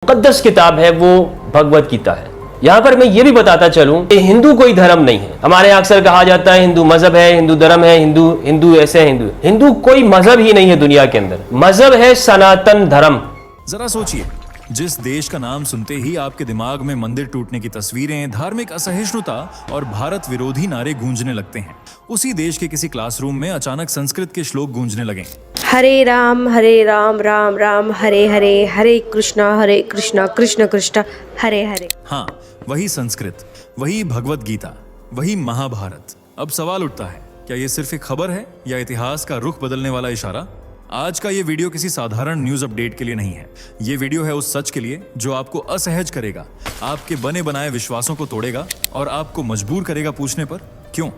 मुकद्दस किताब है वो भगवत गीता है। यहाँ पर मैं ये भी बताता चलूं कि हिंदू कोई धर्म नहीं है। हमारे यहाँ अक्सर कहा जाता है हिंदू मजहब है, हिंदू धर्म है, हिंदू ऐसे है। हिंदू कोई मजहब ही नहीं है दुनिया के अंदर। मजहब है सनातन धर्म। जरा सोचिए, जिस देश का नाम सुनते ही आपके दिमाग में मंदिर टूटने की तस्वीरें, धार्मिक असहिष्णुता और भारत विरोधी नारे गूंजने लगते हैं, उसी देश के किसी क्लासरूम में अचानक संस्कृत के श्लोक गूंजने लगे। हरे राम राम राम हरे हरे, हरे कृष्णा कृष्ण कृष्ण हरे हरे। हाँ, वही संस्कृत, वही भगवत गीता, वही महाभारत। अब सवाल उठता है, क्या ये सिर्फ एक खबर है या इतिहास का रुख बदलने वाला इशारा? आज का ये वीडियो किसी साधारण न्यूज अपडेट के लिए नहीं है। ये वीडियो है उस सच के लिए जो आपको असहज करेगा, आपके बने बनाए विश्वासों को तोड़ेगा और आपको मजबूर करेगा पूछने पर क्यों,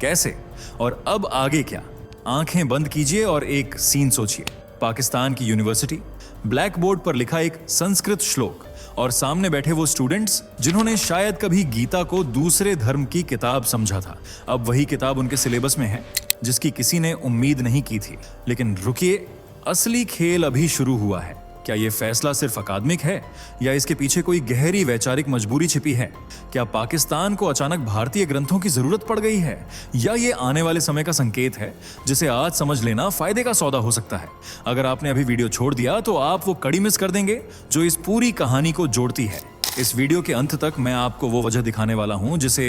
कैसे और अब आगे क्या। आंखें बंद कीजिए और एक सीन सोचिए। पाकिस्तान की यूनिवर्सिटी, ब्लैक बोर्ड पर लिखा एक संस्कृत श्लोक और सामने बैठे वो स्टूडेंट्स जिन्होंने शायद कभी गीता को दूसरे धर्म की किताब समझा था। अब वही किताब उनके सिलेबस में है जिसकी किसी ने उम्मीद नहीं की थी। लेकिन रुकिए, असली खेल अभी शुरू हुआ है। क्या यह फैसला सिर्फ अकादमिक है या इसके पीछे कोई गहरी वैचारिक मजबूरी छिपी है? क्या पाकिस्तान को अचानक भारतीय ग्रंथों की जरूरत पड़ गई है या ये आने वाले समय का संकेत है जिसे आज समझ लेना फायदे का सौदा हो सकता है? अगर आपने अभी वीडियो छोड़ दिया तो आप वो कड़ी मिस कर देंगे जो इस पूरी कहानी को जोड़ती है। इस वीडियो के अंत तक मैं आपको वो वजह दिखाने वाला हूं जिसे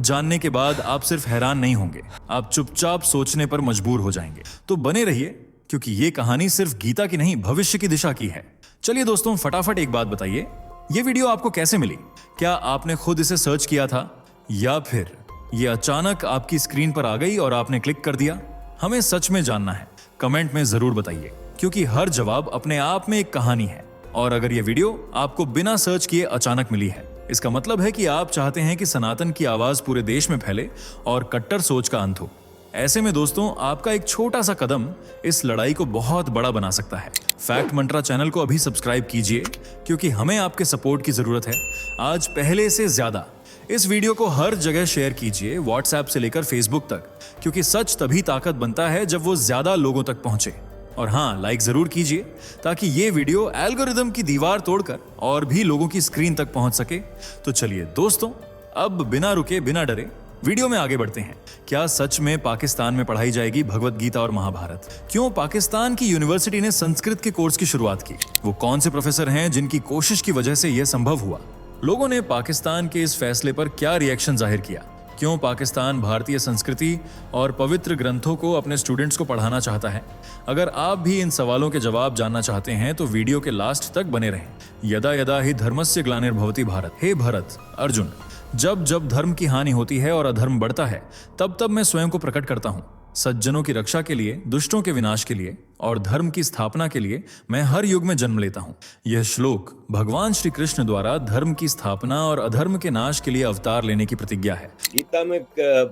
जानने के बाद आप सिर्फ हैरान नहीं होंगे, आप चुपचाप सोचने पर मजबूर हो जाएंगे। तो बने रहिए, क्योंकि ये कहानी सिर्फ गीता की नहीं, भविष्य की दिशा की है। चलिए दोस्तों, फटाफट एक बात बताइए, ये वीडियो आपको कैसे मिली? क्या आपने खुद इसे सर्च किया था या फिर ये अचानक आपकी स्क्रीन पर आ गई और आपने क्लिक कर दिया? हमें सच में जानना है, कमेंट में जरूर बताइए, क्योंकि हर जवाब अपने आप में एक कहानी है। और अगर ये वीडियो आपको बिना सर्च किए अचानक मिली है, इसका मतलब है कि आप चाहते हैं कि सनातन की आवाज पूरे देश में फैले और कट्टर सोच का अंत हो। ऐसे में दोस्तों, आपका एक छोटा सा कदम इस लड़ाई को बहुत बड़ा बना सकता है। फैक्ट मंत्रा चैनल को अभी सब्सक्राइब कीजिए, क्योंकि हमें आपके सपोर्ट की जरूरत है आज पहले से ज्यादा। इस वीडियो को हर जगह शेयर कीजिए, व्हाट्सएप से लेकर फेसबुक तक, क्योंकि सच तभी ताकत बनता है जब वो ज्यादा लोगों तक पहुंचे। और हाँ, लाइक जरूर कीजिए ताकि ये वीडियो एल्गोरिदम की दीवार तोड़कर और भी लोगों की स्क्रीन तक पहुंच सके। तो चलिए दोस्तों, अब बिना रुके बिना डरे वीडियो में आगे बढ़ते हैं। क्या सच में पाकिस्तान में पढ़ाई जाएगी भगवत गीता और महाभारत? क्यों पाकिस्तान की यूनिवर्सिटी ने संस्कृत के कोर्स की शुरुआत की? वो कौन से प्रोफेसर हैं जिनकी कोशिश की वजह से यह संभव हुआ? लोगों ने पाकिस्तान के इस फैसले पर क्या रिएक्शन जाहिर किया? क्यों पाकिस्तान भारतीय संस्कृति और पवित्र ग्रंथों को अपने स्टूडेंट्स को पढ़ाना चाहता है? अगर आप भी इन सवालों के जवाब जानना चाहते हैं तो वीडियो के लास्ट तक बने रहें। यदा यदा हि धर्मस्य ग्लानिर्भवति भारत। हे भरत अर्जुन, जब जब धर्म की हानि होती है और अधर्म बढ़ता है, तब तब मैं स्वयं को प्रकट करता हूँ। सज्जनों की रक्षा के लिए, दुष्टों के विनाश के लिए और धर्म की स्थापना के लिए मैं हर युग में जन्म लेता हूँ। यह श्लोक भगवान श्री कृष्ण द्वारा धर्म की स्थापना और अधर्म के नाश के लिए अवतार लेने की प्रतिज्ञा है। गीता में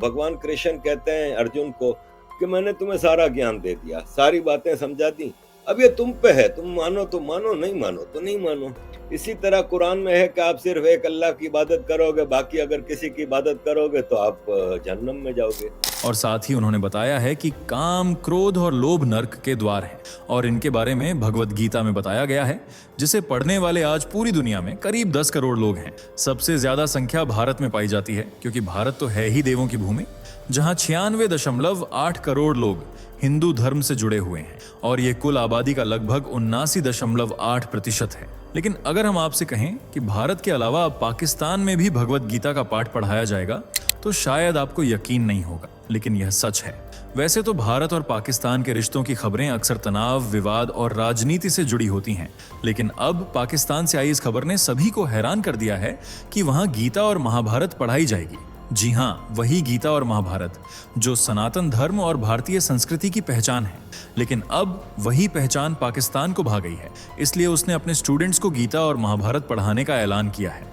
भगवान कृष्ण कहते हैं अर्जुन को कि मैंने तुम्हें सारा ज्ञान दे दिया, सारी बातें समझा दी, अब ये तुम पे है, तुम मानो तो मानो, नहीं मानो तो नहीं मानो। इसी तरह कुरान में है कि आप सिर्फ एक अल्लाह की इबादत करोगे, बाकी अगर किसी की इबादत करोगे तो आप जहन्नम में जाओगे। और साथ ही उन्होंने बताया है कि काम, क्रोध और लोभ नर्क के द्वार हैं और इनके बारे में भगवत गीता में बताया गया है, जिसे पढ़ने वाले आज पूरी दुनिया में करीब 10 करोड़ लोग हैं। सबसे ज्यादा संख्या भारत में पाई जाती है, क्योंकि भारत तो है ही देवों की भूमि, जहां 96.8 करोड़ लोग हिंदू धर्म से जुड़े हुए हैं और ये कुल आबादी का लगभग 79.8% है। लेकिन अगर हम आपसे कहें कि भारत के अलावा अब पाकिस्तान में भी भगवत गीता का पाठ पढ़ाया जाएगा तो शायद आपको यकीन नहीं होगा, लेकिन यह सच है। वैसे तो भारत और पाकिस्तान के रिश्तों की खबरें अक्सर तनाव, विवाद और राजनीति से जुड़ी होती हैं, लेकिन अब पाकिस्तान से आई इस खबर ने सभी को हैरान कर दिया है कि वहां गीता और महाभारत पढ़ाई जाएगी। जी हाँ, वही गीता और महाभारत जो सनातन धर्म और भारतीय संस्कृति की पहचान है। लेकिन अब वही पहचान पाकिस्तान को भा गई है, इसलिए उसने अपने स्टूडेंट्स को गीता और महाभारत पढ़ाने का ऐलान किया है।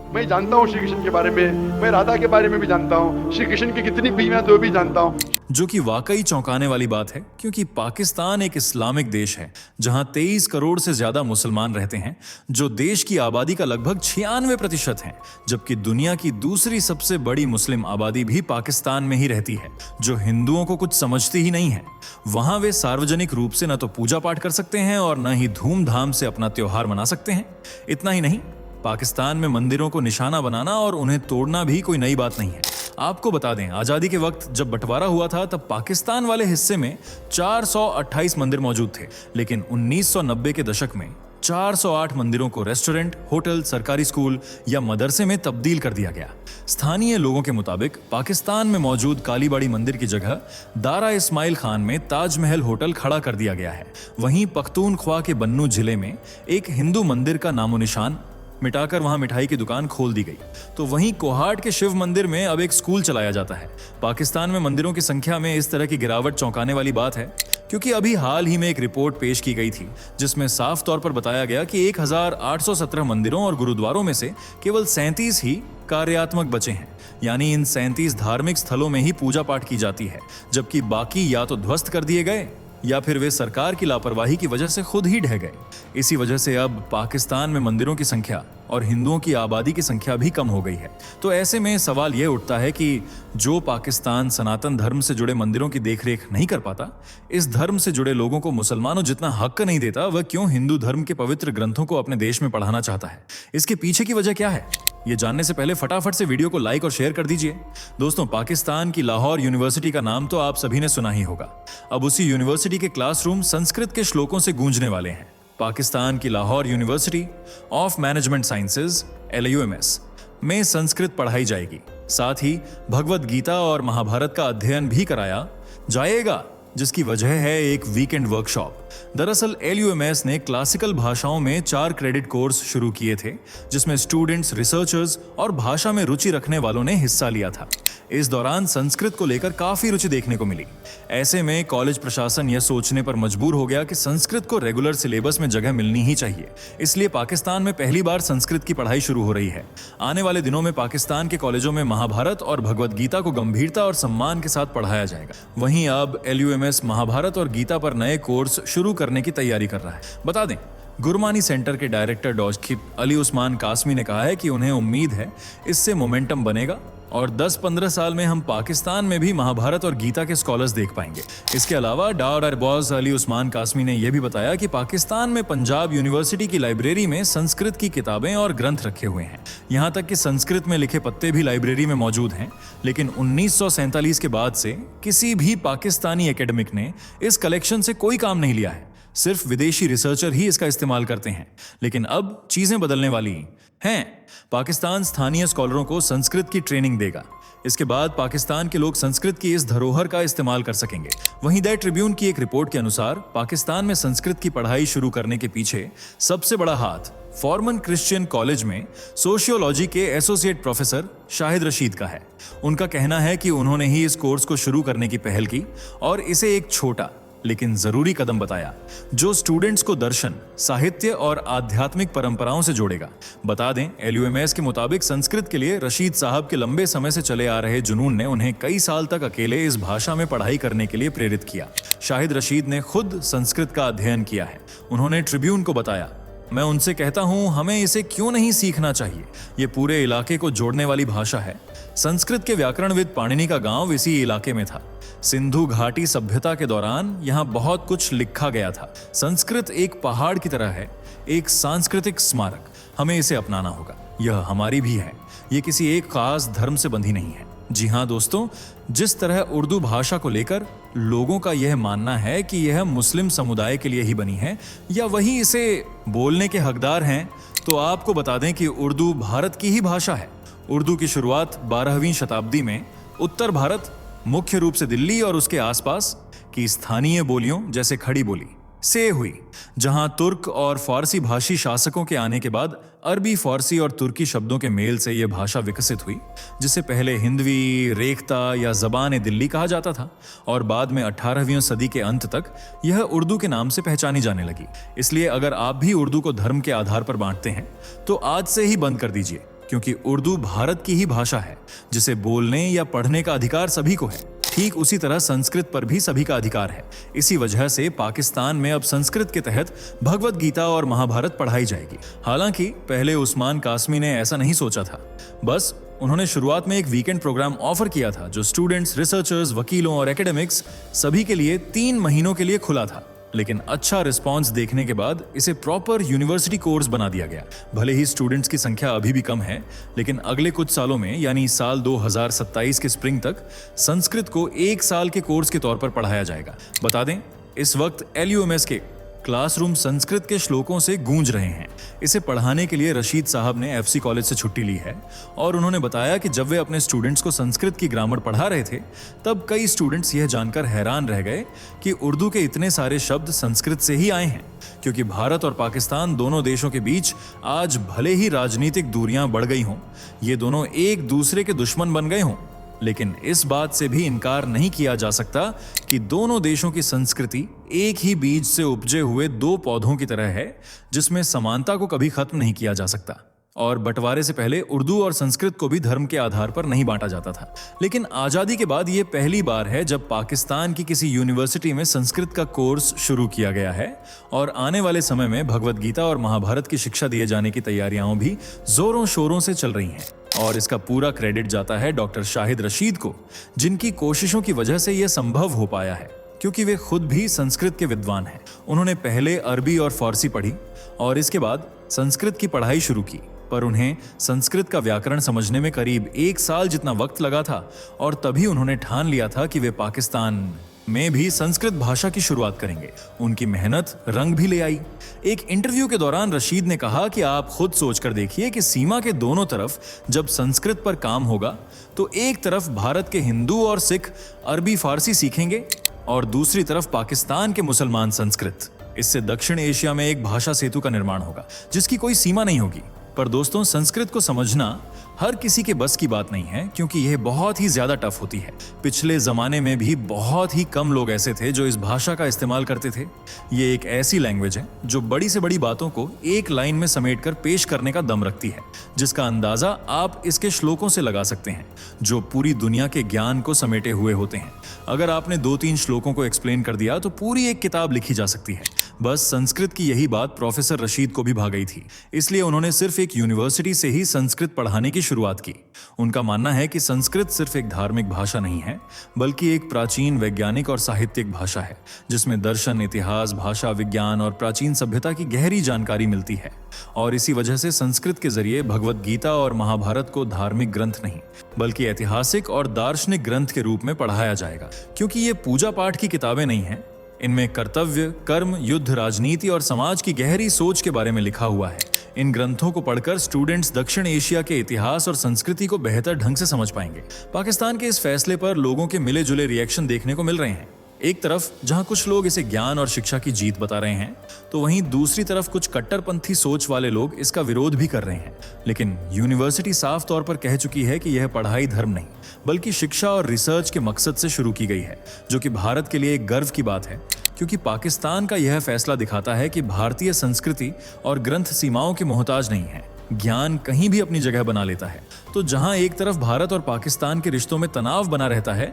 मैं जानता हूँ श्री कृष्ण के बारे में, मैं राधा के बारे में भी जानता हूँ, श्री कृष्ण की कितनी बीवियां तो भी जानता हूँ। जो कि वाकई चौंकाने वाली बात है, क्योंकि पाकिस्तान एक इस्लामिक देश है जहां 23 करोड़ से ज्यादा मुसलमान रहते हैं, जो देश की आबादी का लगभग 96% है, जबकि दुनिया की दूसरी सबसे बड़ी मुस्लिम आबादी भी पाकिस्तान में ही रहती है, जो हिंदुओं को कुछ समझती ही नहीं है। वहां वे सार्वजनिक रूप से न तो पूजा पाठ कर सकते हैं और न ही धूमधाम से अपना त्योहार मना सकते हैं। इतना ही नहीं, पाकिस्तान में मंदिरों को निशाना बनाना और उन्हें तोड़ना भी कोई नई बात नहीं है। आपको बता दें, आजादी के वक्त जब बंटवारा हुआ था तब पाकिस्तान वाले हिस्से में 428 मंदिर मौजूद थे, लेकिन 1990 के दशक में 408 मंदिरों को रेस्टोरेंट, होटल, सरकारी स्कूल या मदरसे में तब्दील कर दिया गया। स्थानीय लोगों के मुताबिक पाकिस्तान में मौजूद कालीबाड़ी मंदिर की जगह दारा इस्माइल खान में ताजमहल होटल खड़ा कर दिया गया है। वहीं पख्तूनख्वा के बन्नू जिले में एक हिंदू मंदिर का नामो निशान मिटाकर वहां मिठाई की दुकान खोल दी गई। तो वहीं कोहाट के शिव मंदिर में अब एक स्कूल चलाया जाता है। पाकिस्तान में मंदिरों की संख्या में इस तरह की गिरावट चौंकाने वाली बात है, क्योंकि अभी हाल ही में एक रिपोर्ट पेश की गई थी जिसमें साफ तौर पर बताया गया कि 1817 मंदिरों और गुरुद्वारों में से केवल 37 ही कार्यात्मक बचे हैं। यानी इन 37 धार्मिक स्थलों में ही पूजा पाठ की जाती है, जबकि बाकी या तो ध्वस्त कर दिए गए या फिर वे सरकार की लापरवाही की वजह से खुद ही ढह गए। इसी वजह से अब पाकिस्तान में मंदिरों की संख्या और हिंदुओं की आबादी की संख्या भी कम हो गई है। तो ऐसे में सवाल यह उठता है कि जो पाकिस्तान सनातन धर्म से जुड़े मंदिरों की देखरेख नहीं कर पाता, इस धर्म से जुड़े लोगों को मुसलमानों जितना हक नहीं देता, वह क्यों हिंदू धर्म के पवित्र ग्रंथों को अपने देश में पढ़ाना चाहता है? इसके पीछे की वजह क्या है? ये जानने से पहले फटाफट से वीडियो को लाइक और शेयर कर दीजिए। दोस्तों, पाकिस्तान की लाहौर यूनिवर्सिटी का नाम तो आप सभी ने सुना ही होगा। अब उसी यूनिवर्सिटी के क्लासरूम संस्कृत के श्लोकों से गूंजने वाले हैं। पाकिस्तान की Lahore university of management sciences LUMS में संस्कृत पढ़ाई जाएगी। साथ ही भगवत गीता और महाभारत का अध्ययन भी कराया जाएगा, जिसकी वजह है एक वीकेंड वर्कशॉप। दरअसल LUMS ने क्लासिकल भाषाओं में 4 क्रेडिट कोर्स शुरू किए थे, जिसमें स्टूडेंट्स, रिसर्चर्स और भाषा में रुचि रखने वालों ने हिस्सा लिया था। इस दौरान संस्कृत को लेकर काफी रुचि देखने को मिली। ऐसे में कॉलेज प्रशासन यह सोचने पर मजबूर हो गया कि संस्कृत को रेगुलर सिलेबस में जगह मिलनी ही चाहिए। इसलिए पाकिस्तान में पहली बार संस्कृत की पढ़ाई शुरू हो रही है। आने वाले दिनों में पाकिस्तान के कॉलेजों में महाभारत और भगवत गीता को गंभीरता और सम्मान के साथ पढ़ाया जाएगा। वहीं अब LUMS महाभारत और गीता पर नए कोर्स शुरू करने की तैयारी कर रहा है। बता दें, गुरमानी सेंटर के डायरेक्टर डॉक्टर अली उस्मान कासमी ने कहा है कि उन्हें उम्मीद है इससे मोमेंटम बनेगा और 10-15 साल में हम पाकिस्तान में भी महाभारत और गीता के स्कॉलर्स देख पाएंगे। इसके अलावा डॉक्टर बॉस अली उस्मान कासमी ने यह भी बताया कि पाकिस्तान में पंजाब यूनिवर्सिटी की लाइब्रेरी में संस्कृत की किताबें और ग्रंथ रखे हुए हैं। यहाँ तक कि संस्कृत में लिखे पत्ते भी लाइब्रेरी में मौजूद हैं। लेकिन 1947 के बाद से किसी भी पाकिस्तानी एकेडमिक ने इस कलेक्शन से कोई काम नहीं लिया है। सिर्फ विदेशी रिसर्चर ही इसका इस्तेमाल करते हैं। लेकिन अब चीजें बदलने वाली हैं। पाकिस्तान स्थानीय स्कॉलरों को संस्कृत की ट्रेनिंग देगा। इसके बाद पाकिस्तान के लोग संस्कृत की इस धरोहर का इस्तेमाल कर सकेंगे। वहीं द ट्रिब्यून की एक रिपोर्ट के अनुसार पाकिस्तान में संस्कृत की पढ़ाई शुरू करने के पीछे सबसे बड़ा हाथ फॉर्मन क्रिश्चियन कॉलेज में सोशियोलॉजी के एसोसिएट प्रोफेसर शाहिद रशीद का है। उनका कहना है कि उन्होंने ही इस कोर्स को शुरू करने की पहल की और इसे एक छोटा लेकिन जरूरी कदम बताया, जो स्टूडेंट्स को दर्शन, साहित्य और आध्यात्मिक परंपराओं से जोड़ेगा। बता दें, LUMS के मुताबिक संस्कृत के लिए रशीद साहब के लंबे समय से चले आ रहे जुनून ने उन्हें कई साल तक अकेले इस भाषा में पढ़ाई करने के लिए प्रेरित किया। शाहिद रशीद ने खुद संस्कृत का अध्ययन किया है। उन्होंने ट्रिब्यून को बताया, मैं उनसे कहता हूं, हमें इसे क्यों नहीं सीखना चाहिए? ये पूरे इलाके को जोड़ने वाली भाषा है। संस्कृत के व्याकरणविद पाणिनि का गांव इसी इलाके में था। सिंधु घाटी सभ्यता के दौरान यहाँ बहुत कुछ लिखा गया था। संस्कृत एक पहाड़ की तरह है, एक सांस्कृतिक स्मारक। हमें इसे अपनाना होगा। यह हमारी भी है। ये किसी एक खास धर्म से बंधी नहीं है। जी हाँ दोस्तों, जिस तरह उर्दू भाषा को लेकर लोगों का यह मानना है कि यह मुस्लिम समुदाय के लिए ही बनी है या वही इसे बोलने के हकदार हैं, तो आपको बता दें कि उर्दू भारत की ही भाषा है। उर्दू की शुरुआत 12वीं शताब्दी में उत्तर भारत, मुख्य रूप से दिल्ली और उसके आसपास की स्थानीय बोलियों जैसे खड़ी बोली से हुई, जहां तुर्क और फारसी भाषी शासकों के आने के बाद अरबी, फारसी और तुर्की शब्दों के मेल से यह भाषा विकसित हुई, जिसे पहले हिंदवी, रेख्ता या ज़बान दिल्ली कहा जाता था और बाद में 18वीं सदी के अंत तक यह उर्दू के नाम से पहचानी जाने लगी। इसलिए अगर आप भी उर्दू को धर्म के आधार पर बांटते हैं तो आज से ही बंद कर दीजिए। क्योंकि उर्दू भारत की ही भाषा है जिसे बोलने या पढ़ने का अधिकार सभी को है। ठीक उसी तरह संस्कृत पर भी सभी का अधिकार है। इसी वजह से पाकिस्तान में अब संस्कृत के तहत भगवत गीता और महाभारत पढ़ाई जाएगी। हालांकि पहले उस्मान कासमी ने ऐसा नहीं सोचा था। बस उन्होंने शुरुआत में एक वीकेंड प्रोग्राम ऑफर किया था जो स्टूडेंट्स, रिसर्चर्स, वकीलों और एकेडमिक्स सभी के लिए 3 महीनों के लिए खुला था। लेकिन अच्छा रिस्पांस देखने के बाद इसे प्रॉपर यूनिवर्सिटी कोर्स बना दिया गया। भले ही स्टूडेंट्स की संख्या अभी भी कम है, लेकिन अगले कुछ सालों में यानी साल 2027 के स्प्रिंग तक संस्कृत को 1 साल के कोर्स के तौर पर पढ़ाया जाएगा। बता दें, इस वक्त LUMS के क्लासरूम संस्कृत के श्लोकों से गूंज रहे हैं। इसे पढ़ाने के लिए रशीद साहब ने FC कॉलेज से छुट्टी ली है और उन्होंने बताया कि जब वे अपने स्टूडेंट्स को संस्कृत की ग्रामर पढ़ा रहे थे तब कई स्टूडेंट्स यह जानकर हैरान रह गए कि उर्दू के इतने सारे शब्द संस्कृत से ही आए हैं। क्योंकि भारत और पाकिस्तान दोनों देशों के बीच आज भले ही राजनीतिक दूरियां बढ़ गई हों, ये दोनों एक दूसरे के दुश्मन बन गए हों, लेकिन इस बात से भी इनकार नहीं किया जा सकता कि दोनों देशों की संस्कृति एक ही बीज से उपजे हुए 2 पौधों की तरह है जिसमें समानता को कभी खत्म नहीं किया जा सकता। और बंटवारे से पहले उर्दू और संस्कृत को भी धर्म के आधार पर नहीं बांटा जाता था। लेकिन आजादी के बाद यह पहली बार है जब पाकिस्तान की किसी यूनिवर्सिटी में संस्कृत का कोर्स शुरू किया गया है और आने वाले समय में भगवत गीता और महाभारत की शिक्षा दिए जाने की तैयारियां भी जोरों शोरों से चल रही हैं। और इसका पूरा क्रेडिट जाता है डॉक्टर शाहिद रशीद को, जिनकी कोशिशों की वजह से यह संभव हो पाया है, क्योंकि वे खुद भी संस्कृत के विद्वान हैं। उन्होंने पहले अरबी और फारसी पढ़ी और इसके बाद संस्कृत की पढ़ाई शुरू की, पर उन्हें संस्कृत का व्याकरण समझने में करीब 1 साल जितना वक्त लगा था और तभी उन्होंने ठान लिया था कि वे पाकिस्तान में भी संस्कृत भाषा की शुरुआत करेंगे। उनकी मेहनत रंग भी ले आई। एक इंटरव्यू के दौरान रशीद ने कहा कि आप खुद सोचकर देखिए कि सीमा के दोनों तरफ जब संस्कृत पर काम होगा तो एक तरफ भारत के हिंदू और सिख अरबी फारसी सीखेंगे और दूसरी तरफ पाकिस्तान के मुसलमान संस्कृत। इससे दक्षिण एशिया में एक भाषा सेतु का निर्माण होगा जिसकी कोई सीमा नहीं होगी। पर दोस्तों, संस्कृत को समझना हर किसी के बस की बात नहीं है, क्योंकि यह बहुत ही ज्यादा टफ होती है। पिछले जमाने में भी बहुत ही कम लोग ऐसे थे जो इस भाषा का इस्तेमाल करते थे। ये एक ऐसी लैंग्वेज है जो बड़ी से बड़ी बातों को एक लाइन में समेटकर पेश करने का दम रखती है, जिसका अंदाजा आप इसके श्लोकों से लगा सकते हैं जो पूरी दुनिया के ज्ञान को समेटे हुए होते हैं। अगर आपने 2-3 श्लोकों को एक्सप्लेन कर दिया तो पूरी एक किताब लिखी जा सकती है। बस संस्कृत की यही बात प्रोफेसर रशीद को भी भा गई थी, इसलिए उन्होंने सिर्फ एक यूनिवर्सिटी से ही संस्कृत पढ़ाने की शुरुआत की। उनका मानना है कि संस्कृत सिर्फ एक धार्मिक भाषा नहीं है, बल्कि एक प्राचीन वैज्ञानिक और साहित्यिक भाषा है जिसमें दर्शन, इतिहास, भाषा, विज्ञान और प्राचीन सभ्यता की गहरी जानकारी मिलती है। और इसी वजह से संस्कृत के जरिए भगवत गीता और महाभारत को धार्मिक ग्रंथ नहीं बल्कि ऐतिहासिक और दार्शनिक ग्रंथ के रूप में पढ़ाया जाएगा, क्योंकि ये पूजा पाठ की किताबें नहीं हैं। इनमें कर्तव्य, कर्म, युद्ध, राजनीति और समाज की गहरी सोच के बारे में लिखा हुआ है। इन ग्रंथों को पढ़कर स्टूडेंट्स दक्षिण एशिया के इतिहास और संस्कृति को बेहतर ढंग से समझ पाएंगे। पाकिस्तान के इस फैसले पर लोगों के मिले जुले रिएक्शन देखने को मिल रहे हैं। एक तरफ जहां कुछ लोग इसे ज्ञान और शिक्षा की जीत बता रहे हैं, तो वहीं दूसरी तरफ कुछ कट्टरपंथी सोच वाले लोग इसका विरोध भी कर रहे हैं। लेकिन यूनिवर्सिटी साफ तौर पर कह चुकी है कि यह पढ़ाई धर्म नहीं बल्कि शिक्षा और रिसर्च के मकसद से शुरू की गई है, जो कि भारत के लिए एक गर्व की बात है, क्योंकि पाकिस्तान का यह फैसला दिखाता है कि भारतीय संस्कृति और ग्रंथ सीमाओं के मोहताज नहीं है। ज्ञान कहीं भी अपनी जगह बना लेता है। तो जहां एक तरफ भारत और पाकिस्तान के रिश्तों में तनाव बना रहता है,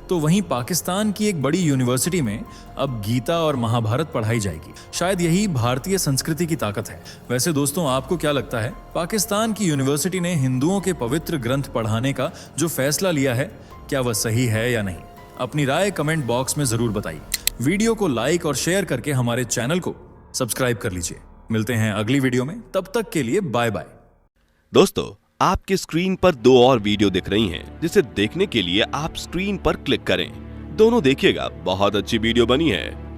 तो वहीं पाकिस्तान की एक बड़ी यूनिवर्सिटी में अब गीता और महाभारत पढ़ाई जाएगी। शायद यही भारतीय संस्कृति की ताकत है। वैसे दोस्तों, आपको क्या लगता है, पाकिस्तान की यूनिवर्सिटी ने हिंदुओं के पवित्र ग्रंथ पढ़ाने का जो फैसला लिया है, क्या वह सही है या नहीं? अपनी राय कमेंट बॉक्स में जरूर बताइए। वीडियो को लाइक और शेयर करके हमारे चैनल को सब्सक्राइब कर लीजिए। मिलते हैं अगली वीडियो में, तब तक के लिए बाय बाय। दोस्तों, आपके स्क्रीन पर 2 और वीडियो दिख रही हैं, जिसे देखने के लिए आप स्क्रीन पर क्लिक करें। दोनों देखिएगा, बहुत अच्छी वीडियो बनी है।